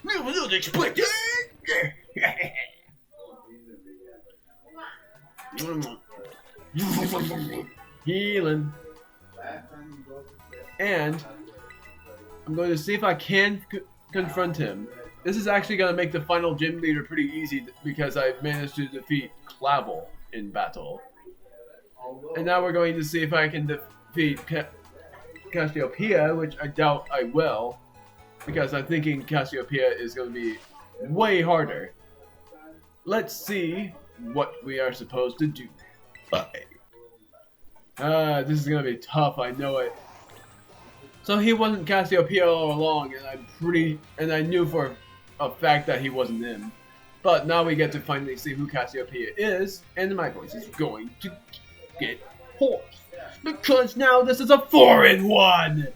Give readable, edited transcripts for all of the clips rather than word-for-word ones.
I was not expecting. Healing. And I'm going to see if I can confront him. This is actually going to make the final gym leader pretty easy because I managed to defeat Clavell in battle. And now we're going to see if I can defeat Cassiopeia, which I doubt I will, because I'm thinking Cassiopeia is going to be way harder. Let's see what we are supposed to do. This is going to be tough, I know it. So he wasn't Cassiopeia all along, and I knew for a fact that he wasn't him. But now we get to finally see who Cassiopeia is, and my voice is going to get hoarse. Because now this is a 4-in-1!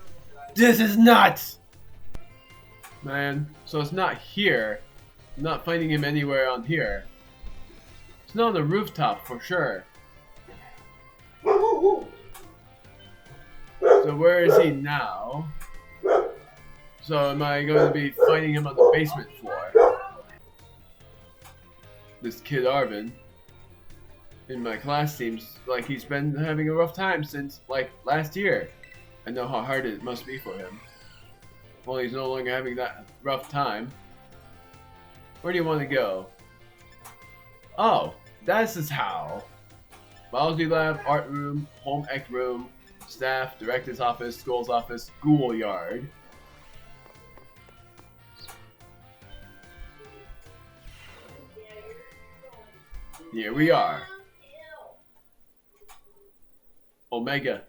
This is nuts! Man, so it's not here. I'm not finding him anywhere on here. It's not on the rooftop for sure. So where is he now? So am I going to be finding him on the basement floor? This kid Arvin in my class seems like he's been having a rough time since like last year. I know how hard it must be for him. Well, he's no longer having that rough time. Where do you want to go? Oh, this is how. Biology lab, art room, home ec room, staff, director's office, school's office, schoolyard. Here we are. Omega.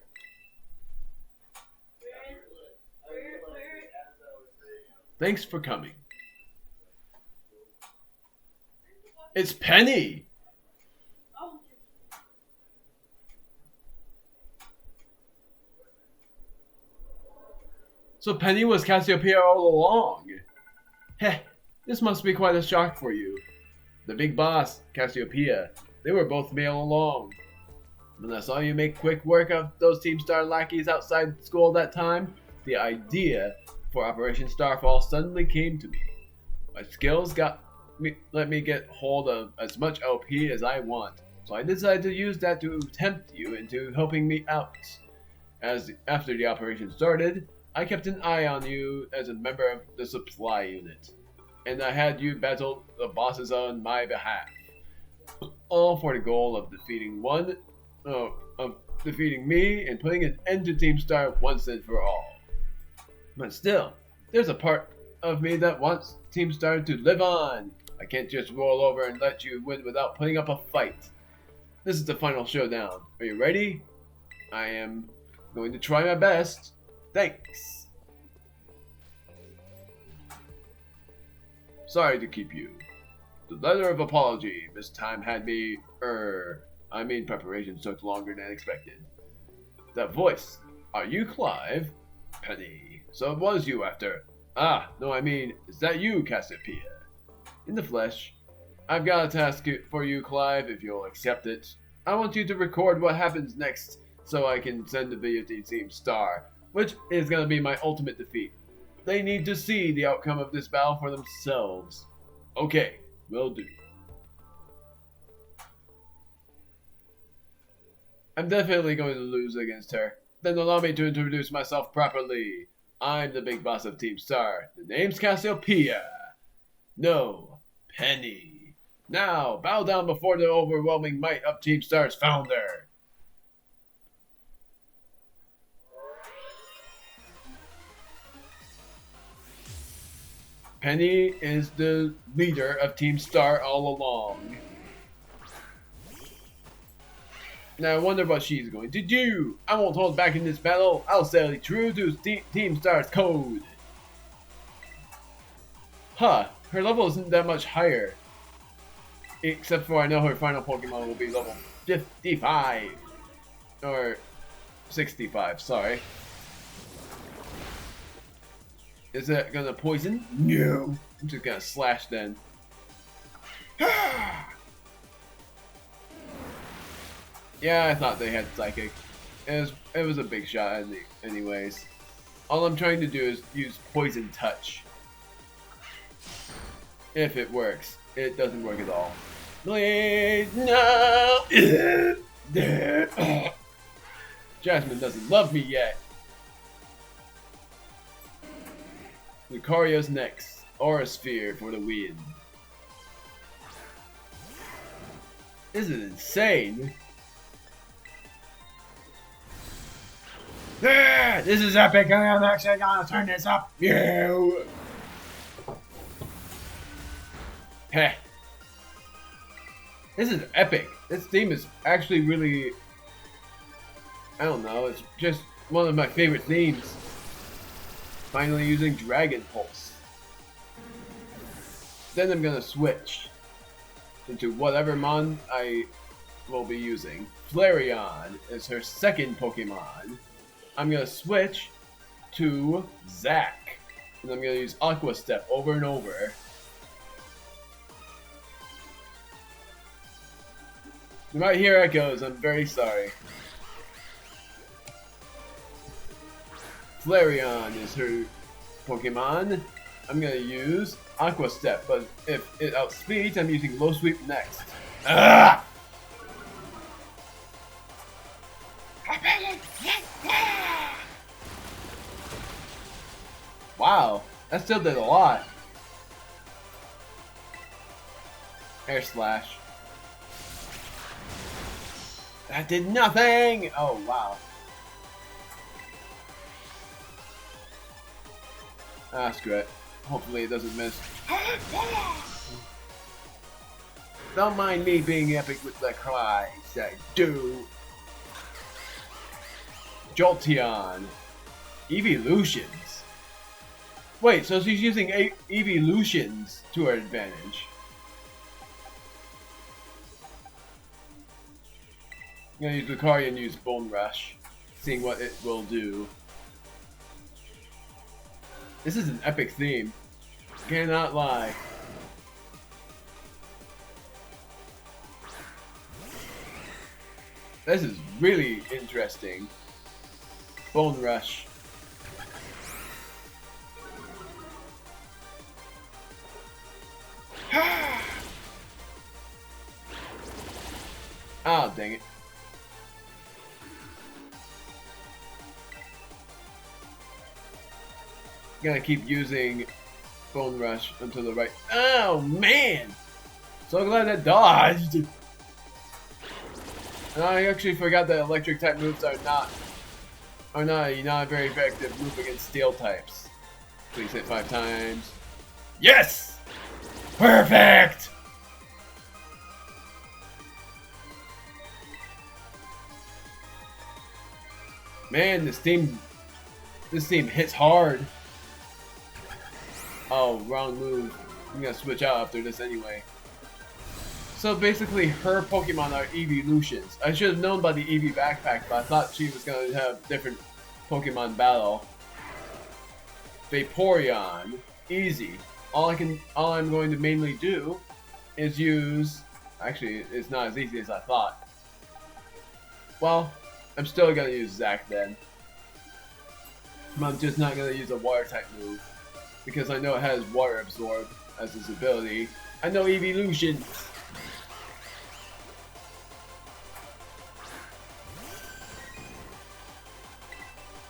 Thanks for coming. It's Penny! So Penny was Cassiopeia all along. Heh, this must be quite a shock for you. The big boss, Cassiopeia, they were both me all along. When I saw you make quick work of those Team Star lackeys outside school that time, the idea for Operation Starfall suddenly came to me. My skills let me get hold of as much LP as I want, so I decided to use that to tempt you into helping me out. After the operation started, I kept an eye on you as a member of the supply unit, and I had you battle the bosses on my behalf, all for the goal of defeating me and putting an end to Team Star once and for all. But still, there's a part of me that wants Team Star to live on. I can't just roll over and let you win without putting up a fight. This is the final showdown. Are you ready? I am going to try my best. Thanks. Sorry to keep you. The letter of apology this time had me, preparations took longer than expected. That voice. Are you Clive? Penny. So it was you after. Is that you, Cassiopeia? In the flesh. I've got a task for you, Clive, if you'll accept it. I want you to record what happens next so I can send the video to Team Star, which is going to be my ultimate defeat. They need to see the outcome of this battle for themselves. Okay, will do. I'm definitely going to lose against her. Then allow me to introduce myself properly. I'm the big boss of Team Star. The name's Cassiopeia. No, Penny. Now, bow down before the overwhelming might of Team Star's founder. Penny is the leader of Team Star all along. Now I wonder what she's going to do. I won't hold back in this battle. I'll stay true to Team Star's code. Huh, her level isn't that much higher. Except for I know her final Pokemon will be level 55. Or 65, sorry. Is that gonna poison? No. I'm just gonna slash then. Yeah, I thought they had Psychic. It was a big shot anyways. All I'm trying to do is use Poison Touch. If it works. It doesn't work at all. Please, no! Jasmine doesn't love me yet. Lucario's next. Aura Sphere for the win. This is insane. This is epic. I'm actually gonna turn this up. Yeah. Heh. This is epic. This theme is actually really, I don't know, it's just one of my favorite themes. Finally using Dragon Pulse. Then I'm gonna switch into whatever mon I will be using. Flareon is her second Pokemon. I'm gonna switch to Zack. And I'm gonna use Aqua Step over and over. You might hear echoes, I'm very sorry. Flareon is her Pokemon. I'm gonna use Aqua Step, but if it outspeeds, I'm using Low Sweep next. Ah! Wow, that still did a lot. Air Slash. That did nothing! Oh, wow. Ah, screw it. Hopefully it doesn't miss. Don't mind me being epic with the cries I do. Jolteon. Evolutions. Wait, so she's using Evolutions to her advantage. I'm gonna use Lucario and use Bone Rush, seeing what it will do. This is an epic theme. Cannot lie. This is really interesting. Bone Rush. Oh, dang it. Gonna keep using Bone Rush until the right. Oh man! So glad that dodged. And I actually forgot that electric type moves are not a very effective move against steel types. Please hit 5 times. Yes! Perfect! Man, this team hits hard. Oh, wrong move. I'm gonna switch out after this anyway. So basically, her Pokemon are Evolutions. I should have known about the Eevee backpack, but I thought she was gonna have different Pokemon battle. Vaporeon, easy. All I'm going to mainly do is use. Actually, it's not as easy as I thought. Well, I'm still gonna use Zack then. I'm just not gonna use a water type move. Because I know it has Water Absorb as its ability. I know Evolution.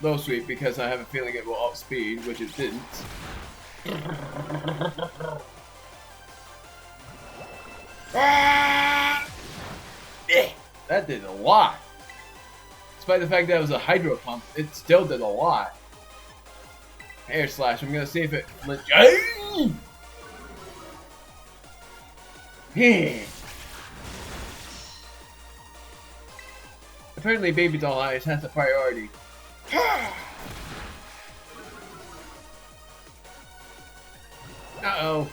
Low Sweep because I have a feeling it will outspeed, which it didn't. That did a lot. Despite the fact that it was a Hydro Pump, it still did a lot. Air Slash, I'm gonna see if it Apparently Baby Doll Eyes has a priority. Uh-oh.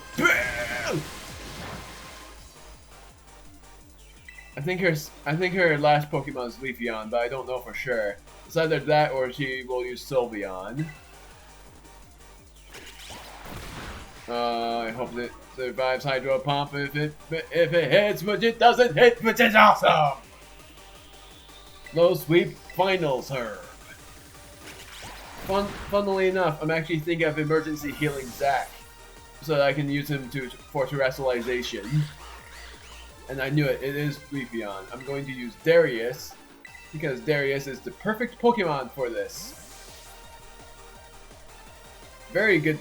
I think her last Pokemon is Leafeon, but I don't know for sure. It's either that or she will use Sylveon. I hope it survives Hydro Pump if it hits, which it doesn't hit, which is awesome! Low Sweep finals her. Funnily enough, I'm actually thinking of emergency healing Zack. so that I can use him for terrestrialization. And I knew it. It is Leafeon. I'm going to use Darius because Darius is the perfect Pokemon for this. Very good.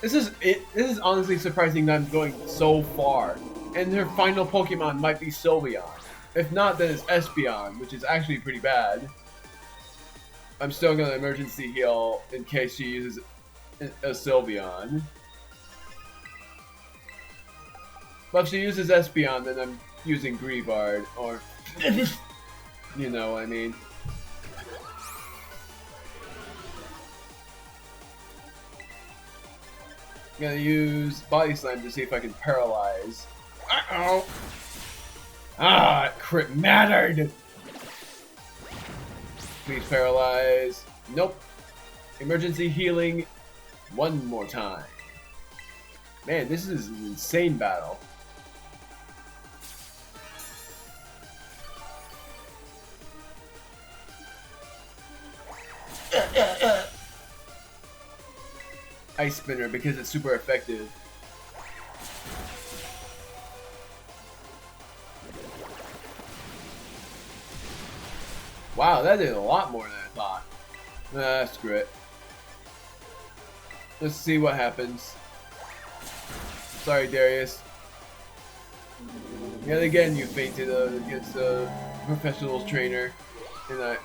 This is honestly surprising that I'm going so far. And her final Pokemon might be Sylveon. If not, then it's Espeon, which is actually pretty bad. I'm still gonna emergency heal in case she uses a Sylveon. But if she uses Espeon, then I'm using Greavard, or you know what I mean. I'm gonna use Body Slam to see if I can paralyze. Uh-oh! Ah, crit mattered! Please paralyze. Nope. Emergency healing one more time. Man, this is an insane battle. Ice Spinner because it's super effective. Wow, that did a lot more than I thought. Screw it. Let's see what happens. Sorry, Darius. Yet again, you fainted against a professional trainer,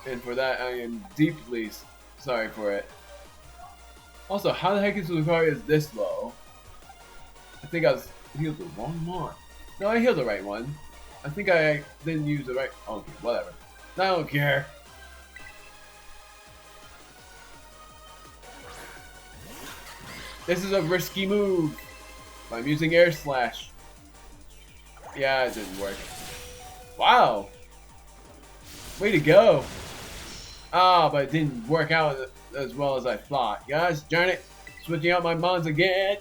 and for that, I am deeply sorry for it. Also, how the heck is Lucario this low? I think I healed the wrong one. No, I healed the right one. I think I didn't use the right. Okay, whatever. I don't care. This is a risky move. I'm using Air Slash. Yeah, it didn't work. Wow. Way to go. Ah, but it didn't work out as well as I thought. Guys, darn it. Switching out my mons again.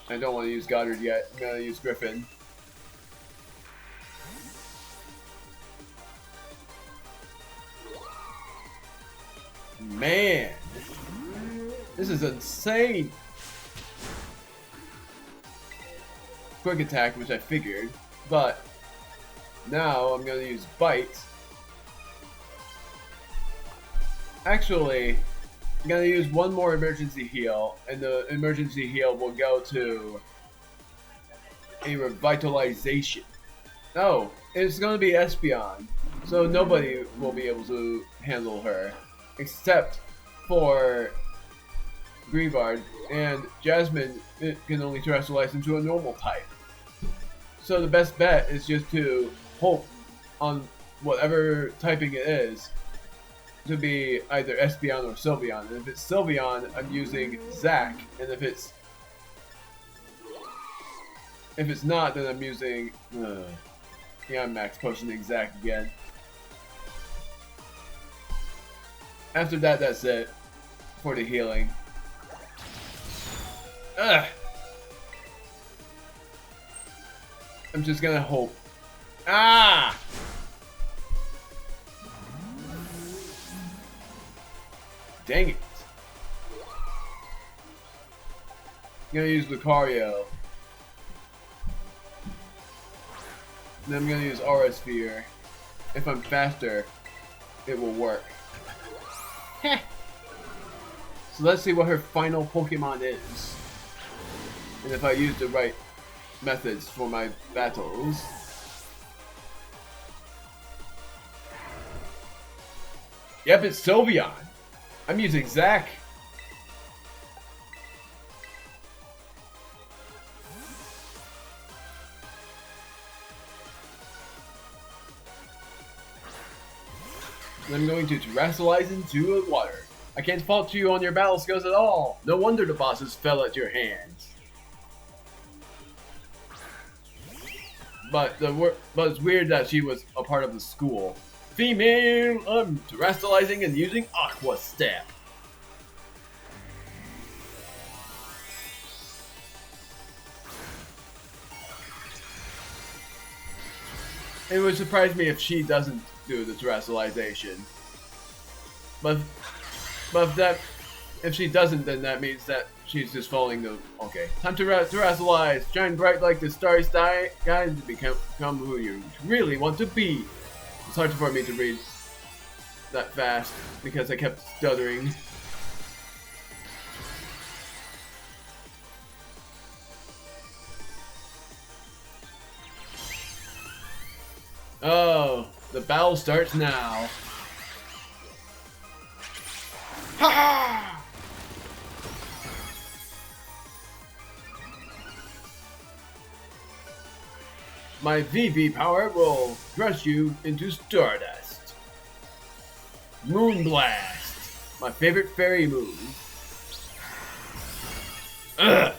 I don't want to use Goddard yet. I'm going to use Griffin. Man. This is insane. Quick attack, which I figured. But now I'm going to use Bite. Actually, I'm going to use one more emergency heal, and the emergency heal will go to a revitalization. No, it's going to be Espeon, so nobody will be able to handle her, except for Greavard, and Jasmine can only terrestrialize into a normal type. So the best bet is just to hope on whatever typing it is to be either Espeon or Sylveon. And if it's Sylveon, I'm using Zac. And if it's not, then I'm using yeah, I'm max potioning Zac again. After that, that's it for the healing. Ugh. I'm just gonna hope. Ah! Dang it. I'm gonna use Lucario. And then I'm gonna use Aura Sphere. If I'm faster, it will work. Heh. So let's see what her final Pokemon is. And if I use the right methods for my battles. Yep, it's Sylveon. I'm using Zac. I'm going to terrestrialize into water. I can't fault you on your battle skills at all. No wonder the bosses fell at your hands. But it's weird that she was a part of the school. Female, I'm terrestrializing and using Aqua Step. It would surprise me if she doesn't do the terrestrialization. But But if she doesn't, then that means that she's just following the... Okay. Time to terrestrialize. Shine bright like the starry sky, guys, to become who you really want to be. It's hard for me to read that fast because I kept stuttering. Oh, the battle starts now. Ha! My VV power will crush you into stardust. Moon Blast, my favorite fairy move. Ugh.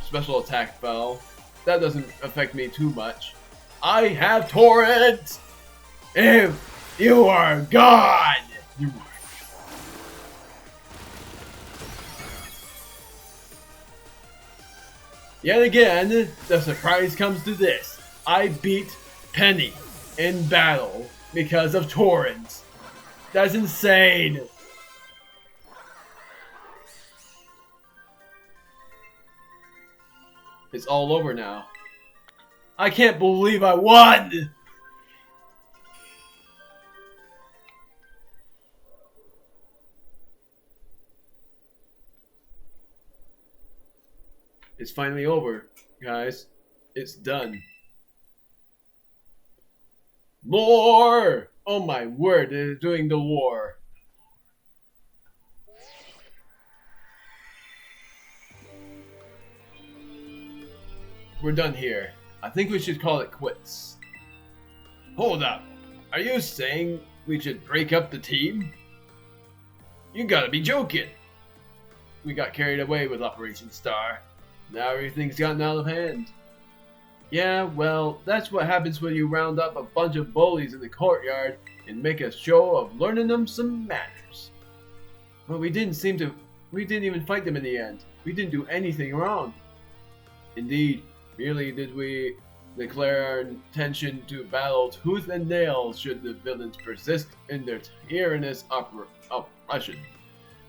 Special attack fell. That doesn't affect me too much. I have Torrent! If you are gone! You are. Yet again, the surprise comes to this. I beat Penny in battle because of Torrent. That's insane! It's all over now. I can't believe I won! It's finally over, guys. It's done. More! Oh my word, they're doing the war. We're done here. I think we should call it quits. Hold up. Are you saying we should break up the team? You gotta be joking. We got carried away with Operation Star. Now everything's gotten out of hand. Yeah, well, that's what happens when you round up a bunch of bullies in the courtyard and make a show of learning them some manners. But we didn't even fight them in the end. We didn't do anything wrong. Indeed, merely did we declare our intention to battle tooth and nail should the villains persist in their tyrannous oppression.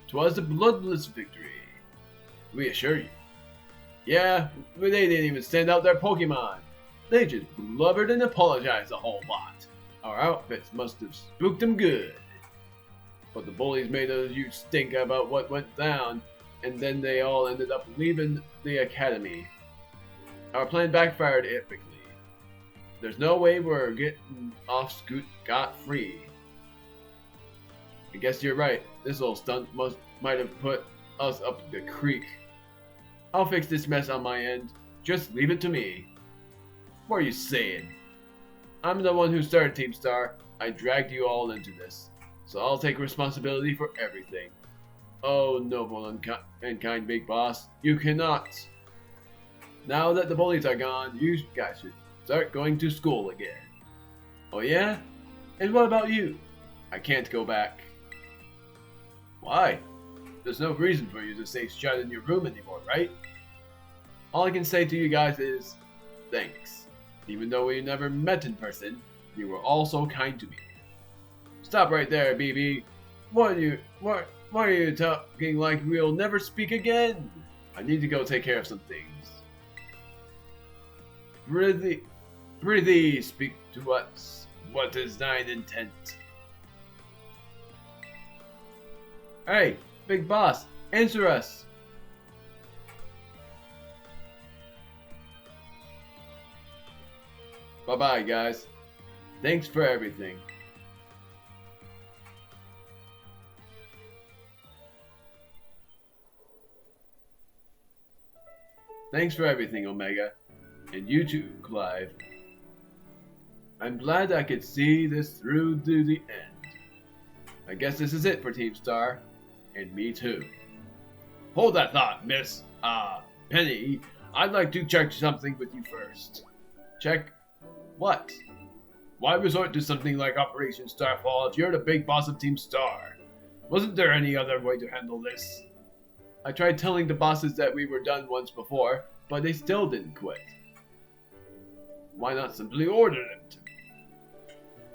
'Twas a bloodless victory, we assure you. Yeah, but they didn't even send out their Pokemon. They just blubbered and apologized a whole lot. Our outfits must have spooked them good. But the bullies made a huge stink about what went down, and then they all ended up leaving the academy. Our plan backfired epically. There's no way we're getting off scot-free. I guess you're right. This little stunt might have put us up the creek. I'll fix this mess on my end. Just leave it to me. What are you saying? I'm the one who started Team Star. I dragged you all into this. So I'll take responsibility for everything. Oh, noble and kind big boss. You cannot. Now that the bullies are gone, you guys should start going to school again. Oh yeah? And what about you? I can't go back. Why? There's no reason for you to stay shut in your room anymore, right? All I can say to you guys is, thanks. Even though we never met in person, you were all so kind to me. Stop right there, BB. Why are you talking like we'll never speak again? I need to go take care of some things. Prithee, speak to us. What is thine intent? Hey, big boss, answer us. Bye-bye, guys. Thanks for everything. Thanks for everything, Omega. And you too, Clive. I'm glad I could see this through to the end. I guess this is it for Team Star. And me too. Hold that thought, Miss, Penny. I'd like to check something with you first. Check what? Why resort to something like Operation Starfall if you're the big boss of Team Star? Wasn't there any other way to handle this? I tried telling the bosses that we were done once before, but they still didn't quit. Why not simply order them to?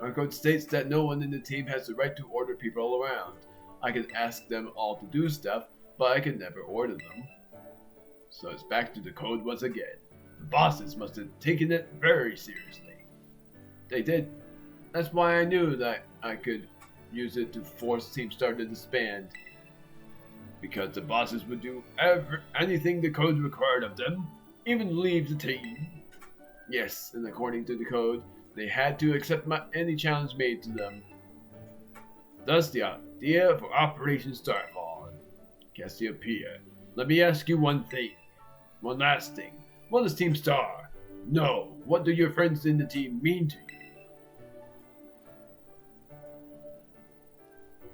Our code states that no one in the team has the right to order people around. I can ask them all to do stuff, but I can never order them. So it's back to the code once again. The bosses must have taken it very seriously. They did. That's why I knew that I could use it to force Team Star to disband. Because the bosses would do anything the code required of them, even leave the team. Yes, and according to the code, they had to accept any challenge made to them. Thus the idea for Operation Starfall. Cassiopeia, let me ask you one last thing. What is Team Star? No, what do your friends in the team mean to you?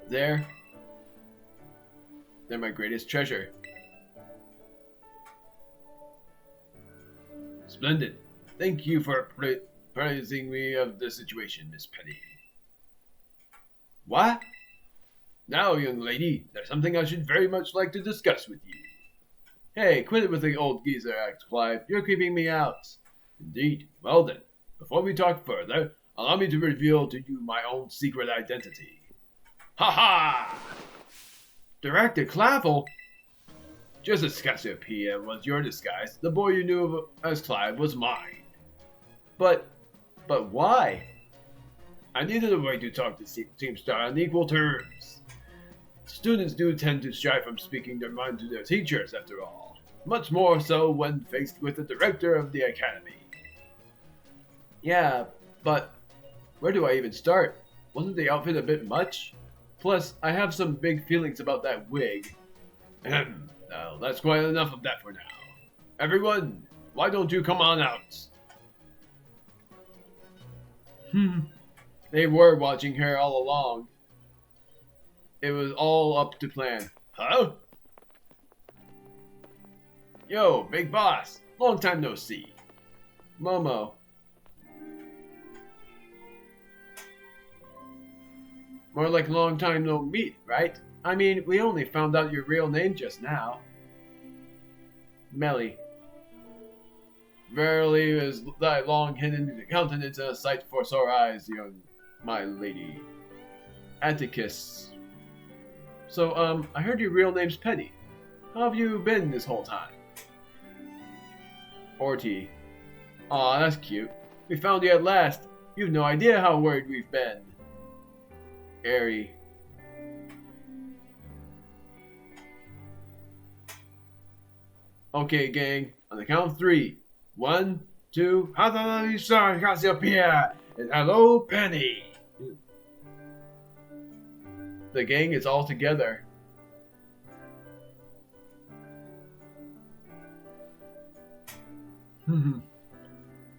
They're my greatest treasure. Splendid. Thank you for praising me of the situation, Miss Penny. What? Now, young lady, there's something I should very much like to discuss with you. Hey, quit it with the old geezer act, Clive. You're creeping me out. Indeed. Well then, before we talk further, allow me to reveal to you my own secret identity. Ha ha! Director Clavell? Just as Cassiopeia was your disguise, the boy you knew as Clive was mine. But why? I needed a way to talk to Team Star on equal terms. Students do tend to shy from speaking their mind to their teachers, after all. Much more so when faced with the director of the academy. Yeah, but where do I even start? Wasn't the outfit a bit much? Plus, I have some big feelings about that wig. Now, that's quite enough of that for now. Everyone, why don't you come on out? They were watching her all along. It was all up to plan. Huh? Yo, big boss. Long time no see. Momo. More like long time no meet, right? I mean, we only found out your real name just now. Melly. Verily is thy long hidden countenance a sight for sore eyes, my lady. Atticus. So, I heard your real name's Penny. How have you been this whole time? Orty. Aw, that's cute. We found you at last. You've no idea how worried we've been. Airy. Okay, gang. On the count of 3. 1, 2. Hello, Cassiopeia, and hello, Penny. The gang is all together.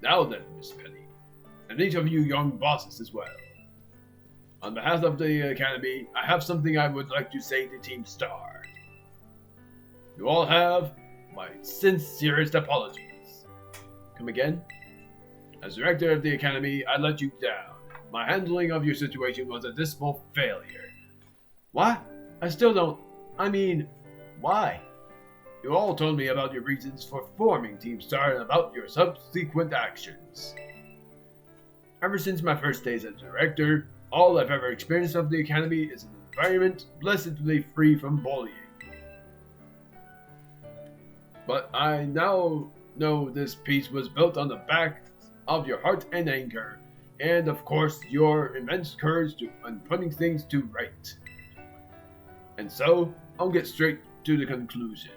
Now then, Miss Penny, and each of you young bosses as well. On behalf of the Academy, I have something I would like to say to Team Star. You all have my sincerest apologies. Come again? As director of the Academy, I let you down. My handling of your situation was a dismal failure. What? I still don't... I mean, why? You all told me about your reasons for forming Team Star and about your subsequent actions. Ever since my first days as director, all I've ever experienced of the Academy is an environment blessedly free from bullying. But I now know this peace was built on the back of your heart and anger, and of course your immense courage in putting things to right. And so, I'll get straight to the conclusion.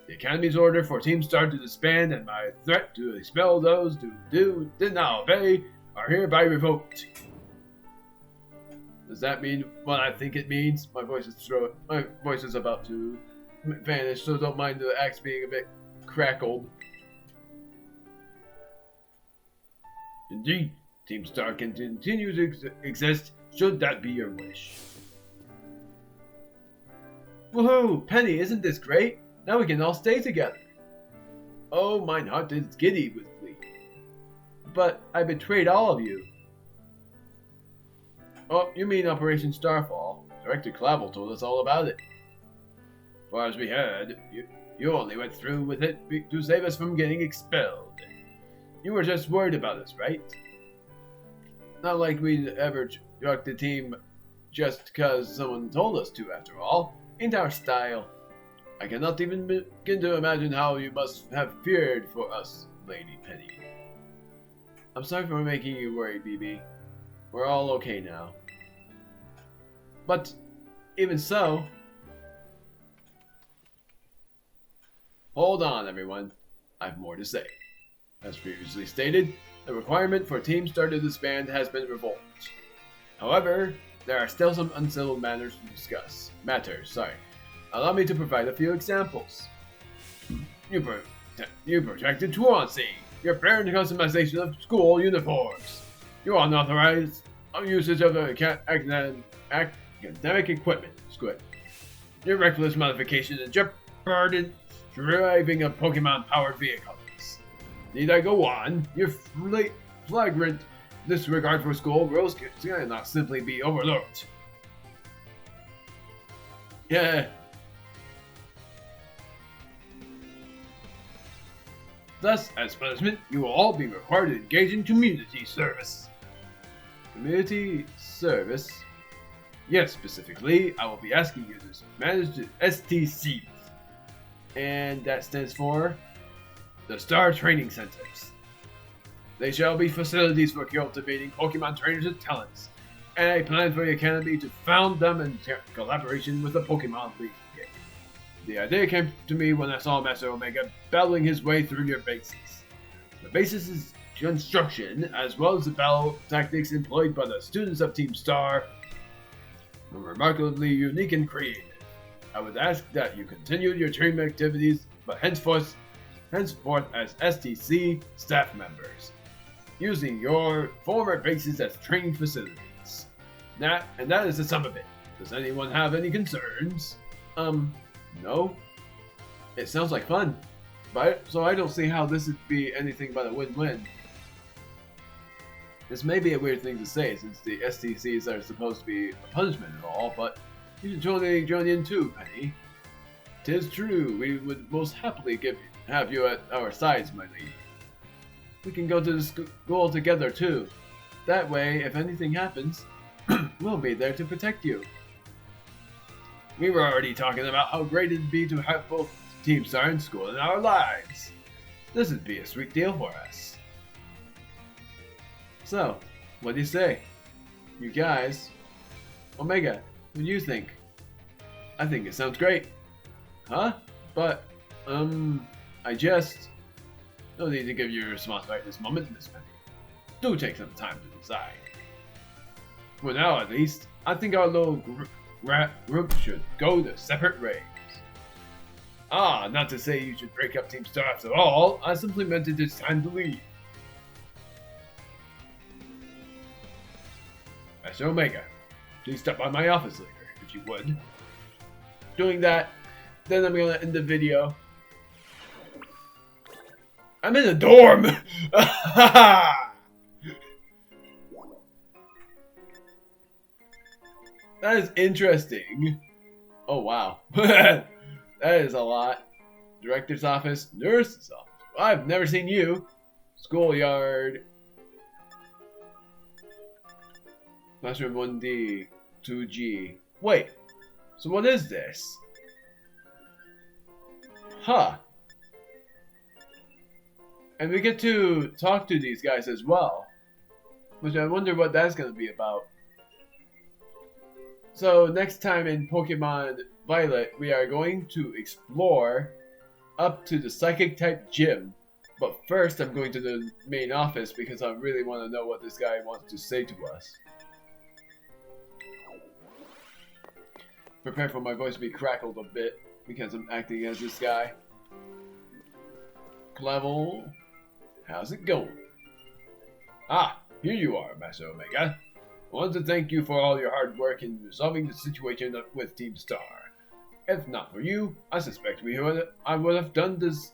The Academy's order for Team Star to disband and my threat to expel those who did not obey are hereby revoked. Does that mean what I think it means? My voice is about to vanish, so don't mind the axe being a bit crackled. Indeed, Team Star can continue to exist should that be your wish. Woohoo! Penny, isn't this great? Now we can all stay together. Oh, mine heart is giddy with glee. But I betrayed all of you. Oh, you mean Operation Starfall. Director Clavell told us all about it. As far as we heard, you only went through with it to save us from getting expelled. You were just worried about us, right? Not like we'd ever chuck the team just because someone told us to, after all. Ain't our style. I cannot even begin to imagine how you must have feared for us, Lady Penny. I'm sorry for making you worry, BB. We're all okay now. But, even so... Hold on, everyone. I have more to say. As previously stated, the requirement for Team Star to disband has been revoked. However, there are still some unsettled matters to discuss. Allow me to provide a few examples. You protected truancy. Your parent customization of school uniforms. Your unauthorized usage of academic equipment. Squid. Your reckless modification and jeoparded driving of Pokemon-powered vehicles. Need I go on? Your flagrant disregard for school rules cannot simply be overlooked. Yeah. Thus, as punishment, you will all be required to engage in community service. Community service? Yes, specifically, I will be asking you to manage the STCs. And that stands for the Star Training Centers. They shall be facilities for cultivating Pokemon trainers and talents, and I plan for the Academy to found them in collaboration with the Pokemon League. The idea came to me when I saw Master Omega battling his way through your bases. The bases' construction, as well as the battle tactics employed by the students of Team Star, were remarkably unique and creative. I would ask that you continue your training activities, but henceforth as STC staff members, using your former bases as training facilities. That is the sum of it. Does anyone have any concerns? No. It sounds like fun, so I don't see how this would be anything but a win-win. This may be a weird thing to say, since the STCs are supposed to be a punishment and all, but you should totally join in too, Penny. 'Tis true, we would most happily have you at our sides, my lady. We can go to the school together too. That way, if anything happens, we'll be there to protect you. We were already talking about how great it'd be to have both Team Star and school in our lives. This would be a sweet deal for us. So, what do you say? You guys? Omega, what do you think? I think it sounds great. Huh? But, I just... No need to give you a response right this moment, Miss Penny. Do take some time to decide. For now, at least, I think our little group should go to separate ways. Not to say you should break up Team Star after all. I simply meant it is time to leave. Master Omega, please stop by my office later, if you would. Doing that, then I'm gonna end the video. I'm in a dorm! That is interesting. Oh wow. That is a lot. Director's office, nurse's office. Well, I've never seen you. Schoolyard. Classroom 1D, 2G. Wait, so what is this? Huh. And we get to talk to these guys as well. Which I wonder what that's going to be about. So next time in Pokemon Violet, we are going to explore up to the Psychic type gym. But first I'm going to the main office because I really want to know what this guy wants to say to us. Prepare for my voice to be crackled a bit because I'm acting as this guy. Clavell, how's it going? Here you are, Master Omega. I want to thank you for all your hard work in resolving the situation with Team Star. If not for you, I suspect I would have done this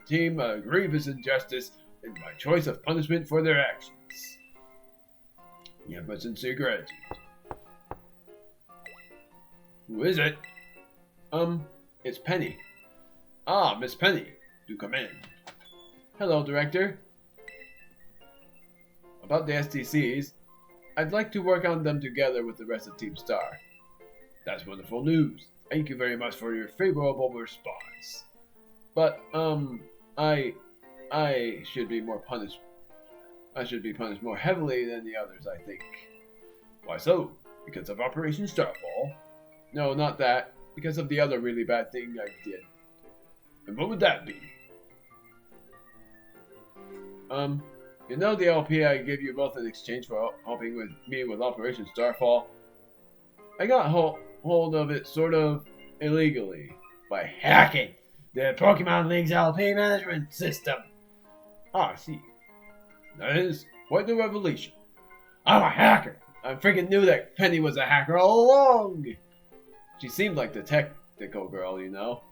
team a grievous injustice in my choice of punishment for their actions. You have my sincere gratitude. Who is it? It's Penny. Miss Penny, do come in. Hello, Director. About the STCs, I'd like to work on them together with the rest of Team Star. That's wonderful news. Thank you very much for your favorable response. But, I should be more punished. I should be punished more heavily than the others, I think. Why so? Because of Operation Starfall? No, not that. Because of the other really bad thing I did. And what would that be? You know the LP I gave you both in exchange for helping with me with Operation Starfall? I got hold of it sort of illegally by hacking the Pokemon League's LP management system. Ah, I see. That is quite the revelation. I'm a hacker. I freaking knew that Penny was a hacker all along. She seemed like the technical girl, you know.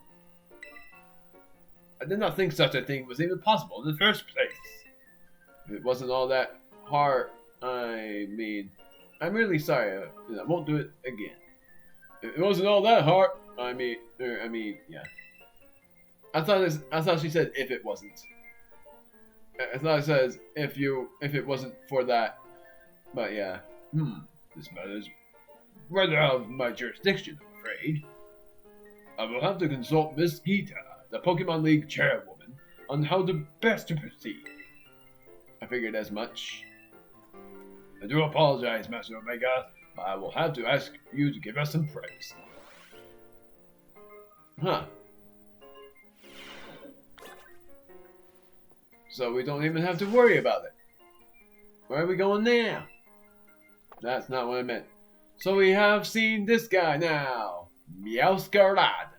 I did not think such a thing was even possible in the first place. If it wasn't all that hard, I mean, I'm really sorry. I won't do it again. If it wasn't all that hard, I mean, yeah. I thought she said if it wasn't. I thought it says if it wasn't for that. But yeah. This matter is rather out of my jurisdiction, I'm afraid. I will have to consult Miss Gita, the Pokemon League chairwoman, on how best to proceed. I figured as much. I do apologize, Master Omega, but I will have to ask you to give us some praise. Huh. So we don't even have to worry about it. Where are we going now? That's not what I meant. So we have seen this guy now. Meowscarad.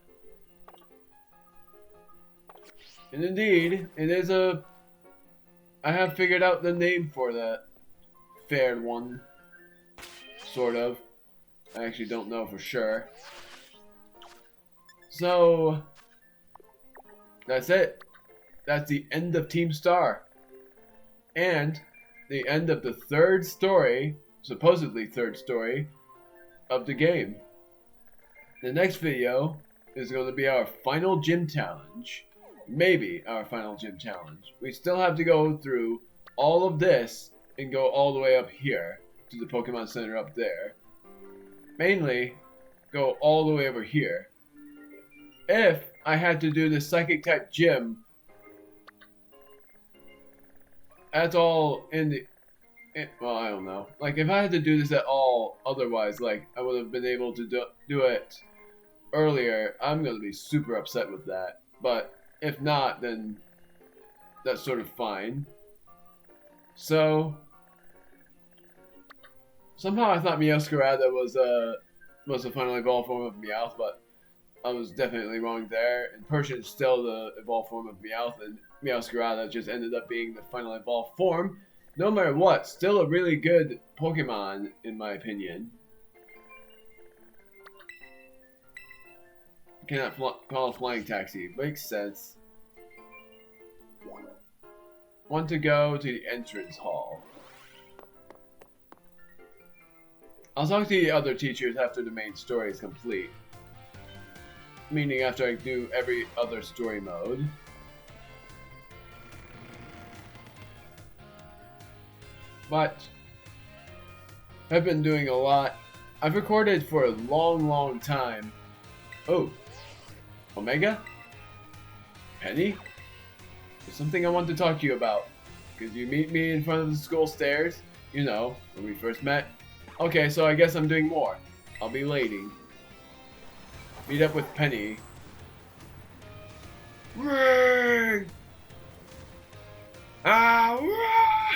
And indeed, it is a... I have figured out the name for that fair one. Sort of. I actually don't know for sure. So... that's it. That's the end of Team Star. And the end of the third story, supposedly third story, of the game. The next video is going to be our final gym challenge. Maybe our final gym challenge. We still have to go through all of this and go all the way up here to the Pokemon Center up there. Mainly, go all the way over here. If I had to do the Psychic type gym, that's all in the... well, I don't know. Like, if I had to do this at all, otherwise, like, I would have been able to do it earlier, I'm going to be super upset with that. But if not, then that's sort of fine. So, somehow I thought Meowscarada was a final evolved form of Meowth, but I was definitely wrong there. And Persian is still the evolved form of Meowth, and Meowscarada just ended up being the final evolved form. No matter what, still a really good Pokemon, in my opinion. Cannot call a flying taxi. Makes sense. Want to go to the entrance hall. I'll talk to the other teachers after the main story is complete. Meaning after I do every other story mode. But I've been doing a lot. I've recorded for a long time. Oh, Omega? Penny? There's something I want to talk to you about. Could you meet me in front of the school stairs? You know, when we first met. Okay, so I guess I'm doing more. I'll be waiting. Meet up with Penny. Ring! Ah!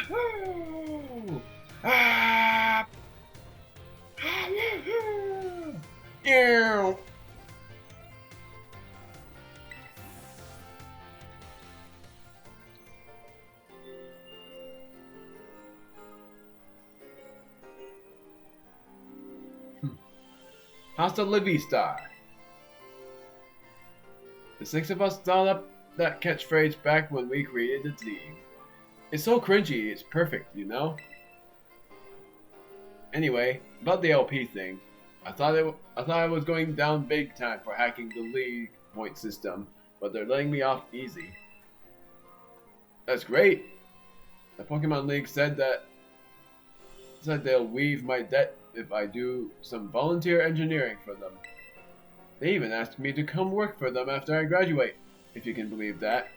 Wahoo! Ah! Ew! How's the Livy Star? The six of us thought up that catchphrase back when we created the team. It's so cringy, it's perfect, you know? Anyway, about the LP thing, I thought I was going down big time for hacking the league point system, but they're letting me off easy. That's great. The Pokemon League said said they'll waive my debt if I do some volunteer engineering for them. They even asked me to come work for them after I graduate, if you can believe that.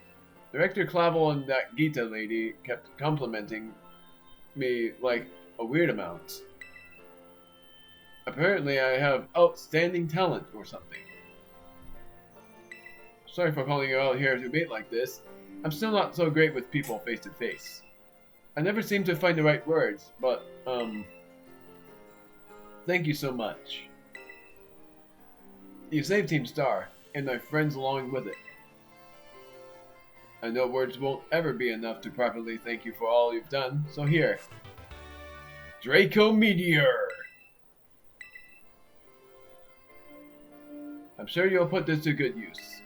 Director Clavell and that Gita lady kept complimenting me like a weird amount. Apparently I have outstanding talent or something. Sorry for calling you out here to meet like this. I'm still not so great with people face to face. I never seem to find the right words, but, thank you so much. You saved Team Star, and my friends along with it. I know words won't ever be enough to properly thank you for all you've done, so here. Draco Meteor! I'm sure you'll put this to good use.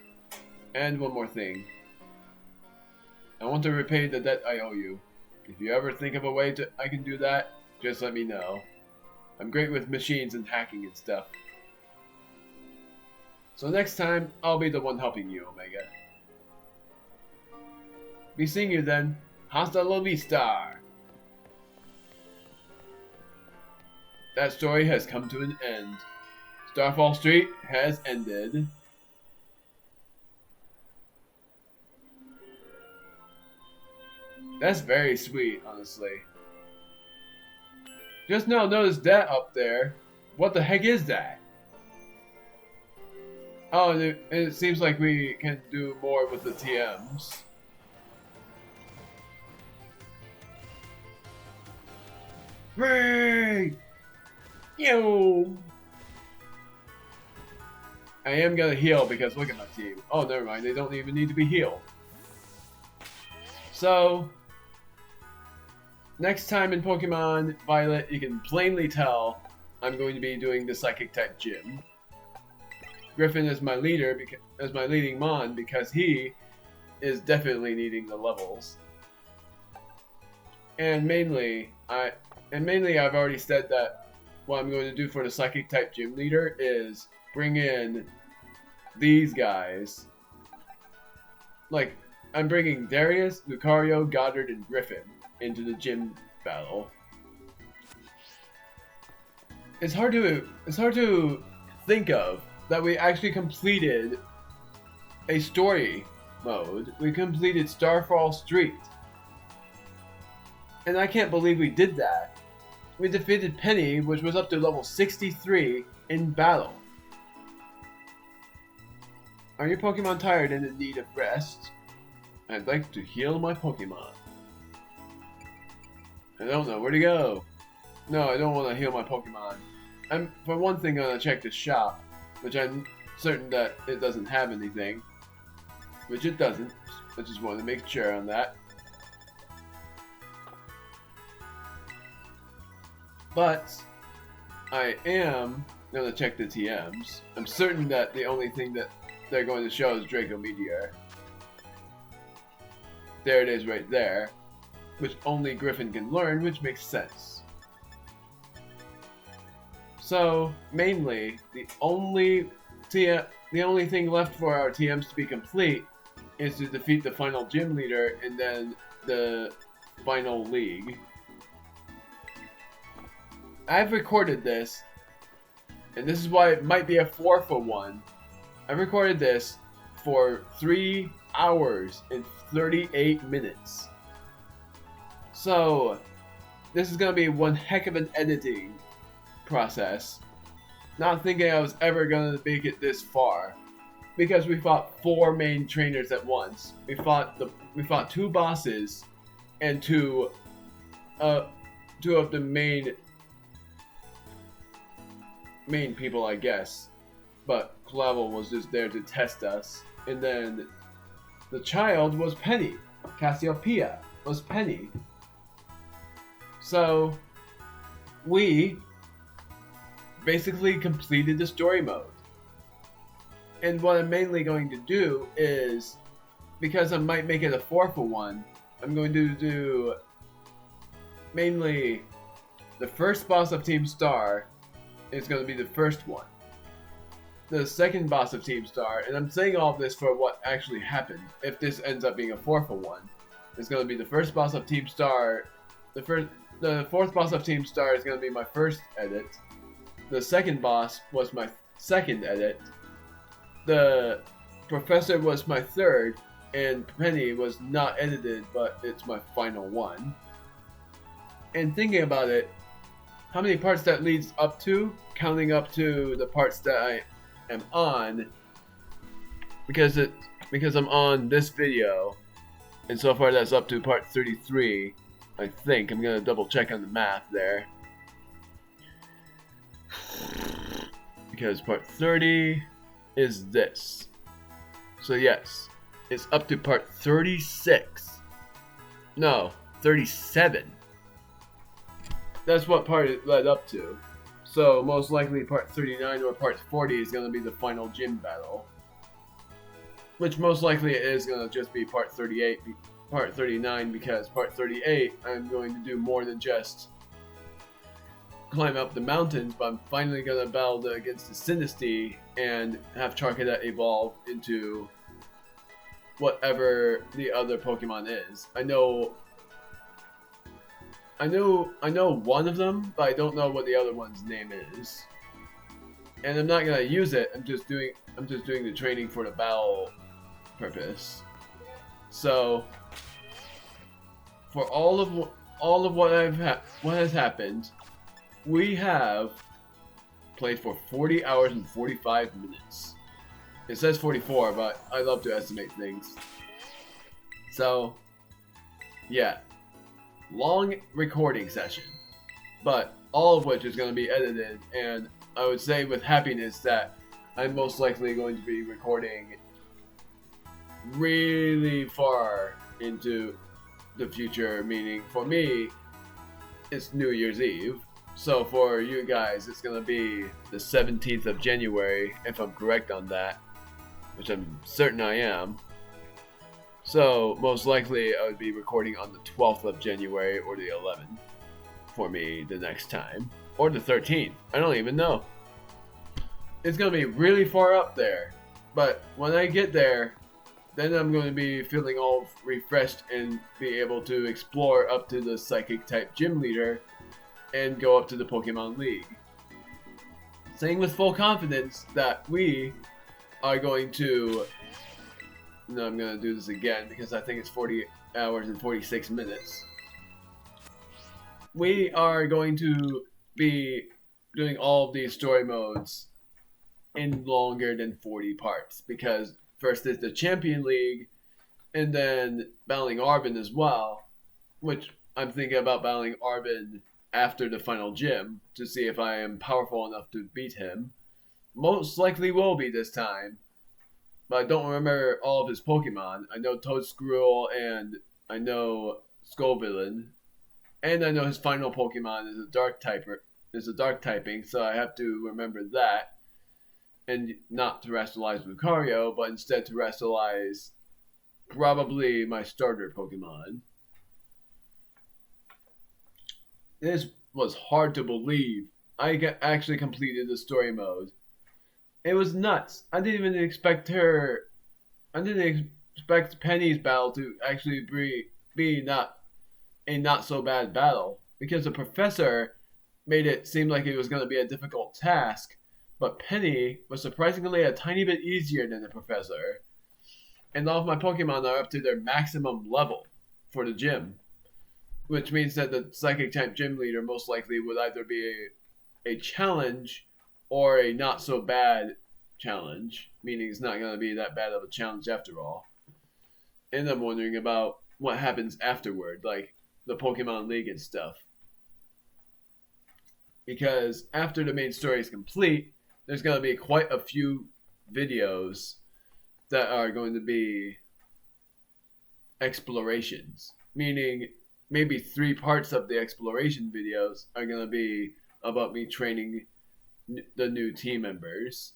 And one more thing. I want to repay the debt I owe you. If you ever think of a way I can do that, just let me know. I'm great with machines and hacking and stuff. So next time, I'll be the one helping you, Omega. Be seeing you then. Hasta la vista! That story has come to an end. Starfall Street has ended. That's very sweet, honestly. Just now noticed that up there. What the heck is that? Oh, and it seems like we can do more with the TMs. Hooray! Yo! I am gonna heal because look at my team. Oh, never mind. They don't even need to be healed. So, next time in Pokemon Violet, you can plainly tell I'm going to be doing the Psychic type gym. Griffin is my leader, as my leading Mon, because he is definitely needing the levels. And mainly I've already said that what I'm going to do for the Psychic type gym leader is bring in these guys. Like, I'm bringing Darius, Lucario, Goddard, and Griffin into the gym battle. It's hard to think of that we actually completed a story mode. We completed Starfall Street. And I can't believe we did that. We defeated Penny, which was up to level 63 in battle. Are your Pokemon tired and in need of rest? I'd like to heal my Pokemon. I don't know where to go. No, I don't want to heal my Pokemon. I'm, for one thing, going to check the shop, which I'm certain that it doesn't have anything. Which it doesn't. I just want to make sure on that. But I am going to check the TMs. I'm certain that the only thing that they're going to show is Draco Meteor. There it is right there, which only Griffin can learn, which makes sense. So, mainly, the only thing left for our TMs to be complete is to defeat the final gym leader and then the final league. I've recorded this, and this is why it might be a 4-for-1. I've recorded this for 3 hours and 38 minutes. So, this is going to be one heck of an editing process. Not thinking I was ever going to make it this far. Because we fought 4 main trainers at once. We fought 2 bosses and two of the main people, I guess. But Clavell was just there to test us. And then the child was Penny. Cassiopeia was Penny. So we basically completed the story mode. And what I'm mainly going to do is, because I might make it a 4-for-1, I'm going to do mainly the first boss of Team Star is going to be the first one. The second boss of Team Star, and I'm saying all of this for what actually happened, if this ends up being a 4-for-1, is going to be the first boss of Team Star, the The fourth boss of Team Star is going to be my first edit. The second boss was my second edit. The Professor was my third, and Penny was not edited, but it's my final one. And thinking about it, how many parts that leads up to, counting up to the parts that I am on, because I'm on this video, and so far that's up to part 33. I think I'm gonna double check on the math there, because part 30 is this. So yes, it's up to part 36. No, 37. That's what part it led up to. So most likely part 39 or part 40 is going to be the final gym battle. Which most likely is going to just be part 38, part 39, because part 38 I'm going to do more than just climb up the mountains, but I'm finally going to battle against the Sinisty and have Charcadet evolve into whatever the other Pokemon is. I know one of them, but I don't know what the other one's name is. And I'm not gonna use it. I'm just doing the training for the battle purpose. So for all of what has happened, we have played for 40 hours and 45 minutes. It says 44, but I love to estimate things. So yeah. Long recording session, but all of which is going to be edited, and I would say with happiness that I'm most likely going to be recording really far into the future, meaning for me it's New Year's Eve, so for you guys it's going to be the 17th of January, if I'm correct on that, which I'm certain I am. So, most likely I would be recording on the 12th of January or the 11th for me the next time. Or the 13th. I don't even know. It's going to be really far up there. But when I get there, then I'm going to be feeling all refreshed and be able to explore up to the Psychic type gym leader and go up to the Pokemon League. Saying with full confidence that we are going to... No, I'm going to do this again because I think it's 40 hours and 46 minutes. We are going to be doing all of these story modes in longer than 40 parts, because first is the Champion League and then battling Arbin as well, which I'm thinking about battling Arbin after the final gym to see if I am powerful enough to beat him. Most likely will be this time. But I don't remember all of his Pokemon. I know Toadscruel and I know Scovillain. And I know his final Pokemon is a dark typing, so I have to remember that. And not to terrestrialize Lucario, but instead to terrestrialize probably my starter Pokemon. This was hard to believe. I actually completed the story mode. It was nuts. I didn't expect Penny's battle to actually be not a not so bad battle, because the Professor made it seem like it was going to be a difficult task, but Penny was surprisingly a tiny bit easier than the Professor. And all of my Pokemon are up to their maximum level for the gym, which means that the Psychic type gym leader most likely would either be a challenge or a not so bad challenge, meaning it's not going to be that bad of a challenge after all. And I'm wondering about what happens afterward, like the Pokemon League and stuff. Because after the main story is complete, there's going to be quite a few videos that are going to be explorations, meaning maybe 3 parts of the exploration videos are going to be about me training the new team members,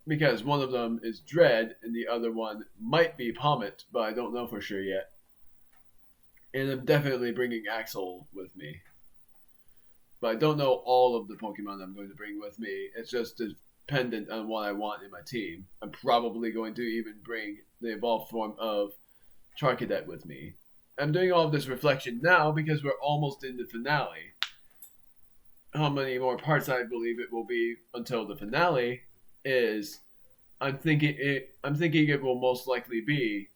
because one of them is Dread and the other one might be Pommet, but I don't know for sure yet. And I'm definitely bringing Axel with me, but I don't know all of the Pokemon I'm going to bring with me. It's just dependent on what I want in my team. I'm probably going to even bring the evolved form of Charcadet with me. I'm doing all of this reflection now because we're almost in the finale. How many more parts I believe it will be until the finale is I'm thinking it will most likely be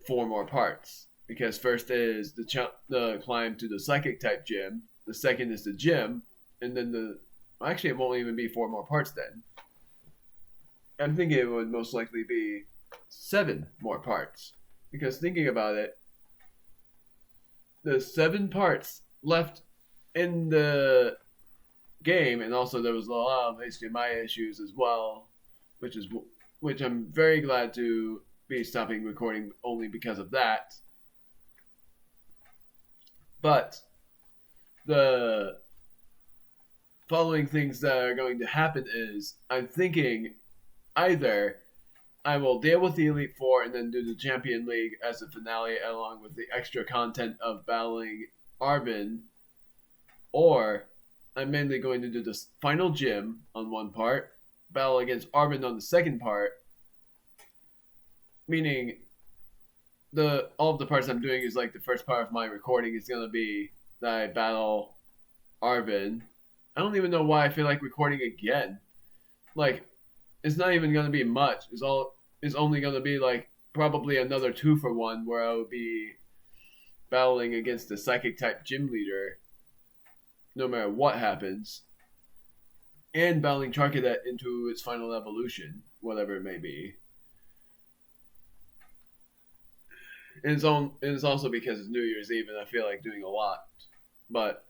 4 more parts, because first is the climb to the psychic type gym, the second is the gym, and then actually it won't even be 4 more parts then. I'm thinking it would most likely be 7 more parts, because thinking about it, the 7 parts left in the game, and also there was a lot of HDMI issues as well, which I'm very glad to be stopping recording only because of that. But the following things that are going to happen is I'm thinking either I will deal with the Elite Four and then do the Champion League as a finale along with the extra content of battling Arvin, or I'm mainly going to do the final gym on one part, battle against Arvin on the second part, meaning all of the parts I'm doing is like the first part of my recording is going to be that I battle Arvin. I don't even know why I feel like recording again. Like, it's not even going to be much. It's only going to be like probably another 2-for-1 where I will be battling against the psychic type gym leader no matter what happens, and battling Charcadet into its final evolution, whatever it may be. And it's also because it's New Year's Eve and I feel like doing a lot. But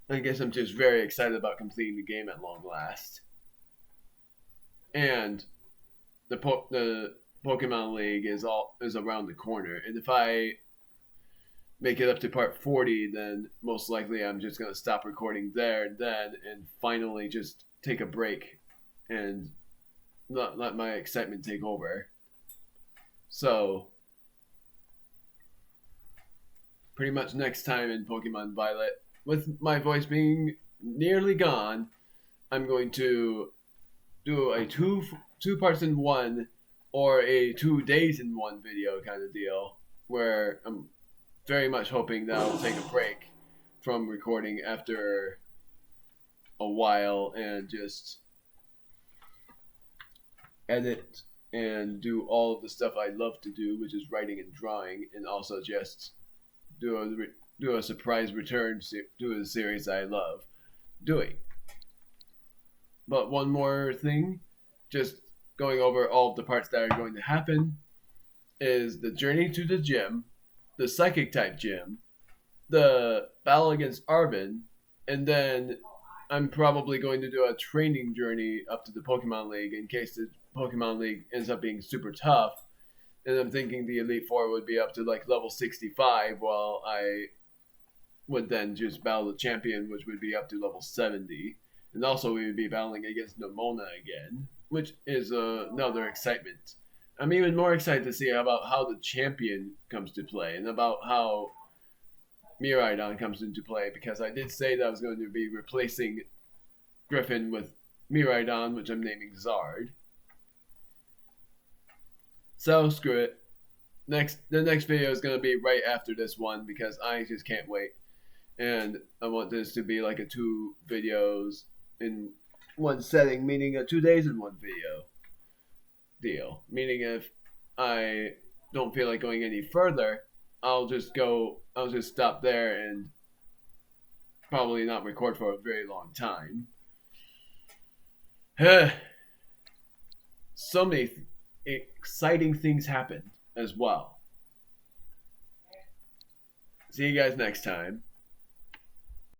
I guess I'm just very excited about completing the game at long last. And the Pokemon League is around the corner. And if I make it up to part 40, then most likely I'm just going to stop recording there and then and finally just take a break and not let my excitement take over. So, pretty much next time in Pokemon Violet, with my voice being nearly gone, I'm going to do a two parts in one or a 2 days in one video kind of deal, where I'm very much hoping that I'll take a break from recording after a while and just edit and do all of the stuff I love to do, which is writing and drawing, and also just do a surprise return to a series I love doing. But one more thing, just going over all of the parts that are going to happen, is the journey to the gym, the psychic type gym, the battle against Arvin, and then I'm probably going to do a training journey up to the Pokemon League in case the Pokemon League ends up being super tough. And I'm thinking the Elite Four would be up to like level 65, while I would then just battle the champion, which would be up to level 70. And also we would be battling against Nemona again, which is another excitement. I'm even more excited to see about how the champion comes to play and about how Miraidon comes into play, because I did say that I was going to be replacing Griffin with Miraidon, which I'm naming Zard. So screw it. The next video is going to be right after this one because I just can't wait. And I want this to be like a 2 videos in one setting, meaning a 2 days in one video deal. Meaning if I don't feel like going any further, I'll just stop there and probably not record for a very long time. So many exciting things happened as well. See you guys next time.